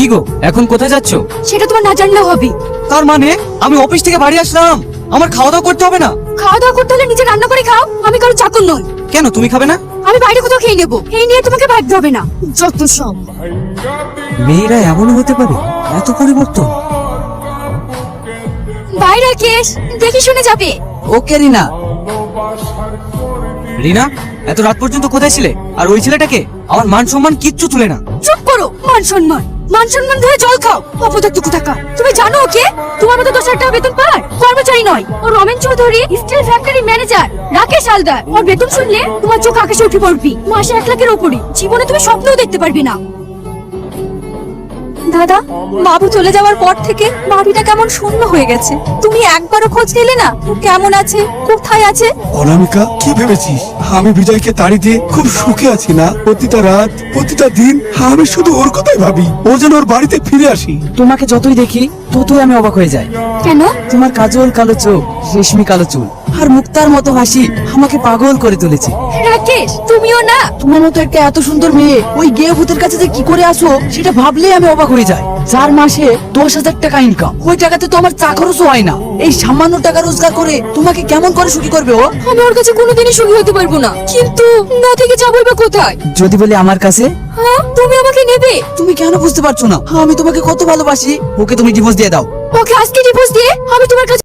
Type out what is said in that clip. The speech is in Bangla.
কি গো, এখন কোথায় যাচ্ছ? সেটা তোমার না জানলেও হবে। তার মানে আমি অফিস থেকে বাড়ি আসলাম, আমার খাওয়া দাওয়া করতে হবে না? খাওয়া দাওয়া করতে হলে নিজে রান্না করে খাও, আমি কারো চাকর নই। কেন, তুমি খাবে না? আমি বাইরে কোথাও খেয়ে নেবো, এই নিয়ে তোমাকে ভাবতে হবে না। যত সব। মেয়েরা এমনও হতে পারে, এত পরিবর্তন। বাইরে কেস দেখে শুনে যাবে। ওকে রিনা। রিনা, এত রাত পর্যন্ত কোথায় ছিলে? আর ওই ছেলেটাকে? আমার মান সম্মান কিচ্ছু তুলে না। চুপ করো। মান সম্মান মান সম্মান ধরে জল খাও, অপদার্থ কোথাকার। তুমি জানো ওকে? তোমার মতো 10,000 টাকা বেতন পায়, কর্মচারী নয়। ও Ramen Chowdhury, steel factory manager. Rakesh Haldar, ওর বেতন শুনলে তোমার চোখ আকাশে উঠে পড়বি। মাসে 1 লাখের উপরে। জীবনে তুমি স্বপ্নও দেখতে পারবে না। দাদা, বাবু চলে যাওয়ার পর থেকে বাড়িটা কেমন শূন্য হয়ে গেছে। তুমি একবারও খোঁজ নিলে না ও কেমন আছে, কোথায় আছে? অনামিকা, কি ভেবেছিস আমি বিজয়কে তাড়ি দিয়ে খুব সুখে আছি না? প্রতিটা রাত, প্রতিটা দিন আমি শুধু ওর কথাই ভাবি, ও যেন ওর বাড়িতে ফিরে আসি। তোমাকে যতই দেখি ততই আমি অবাক হয়ে যাই। কেন? তোমার কাজল কালো চোখ, রেশমি কালো চুল আর মুক্তার মতো হাসি আমাকে পাগল করে তুলেছে। রাকেশ, তুমিও না? তোমার মতো একটা এত সুন্দর মেয়ে ওই গে ভূতের কাছে যে কি করে আসো সেটা ভাবলেই আমি অবাক হয়ে যাই। 4 মাসে 10,000 টাকা ইনকাম, ওই টাকাতে তো আমার চা খরচও হয় না। এই সামান্য টাকা রোজগার করে তোমাকে কেমন করে সুখী করবে ও? আমি ওর কাছে কোনোদিনই সুখী হতে পারবো না। কিন্তু না থেকে যাবো বা কোথায়? যদি বলি আমার কাছে। হ্যাঁ, তুমি আমাকে নেবে? তুমি কেন বুঝতে পারছো না আমি তোমাকে কত ভালোবাসি? ওকে তুমি ডিভোর্স দিয়ে দাও। ওকে আজকে ডিভোর্স দিয়ে আমি তোমার কাছে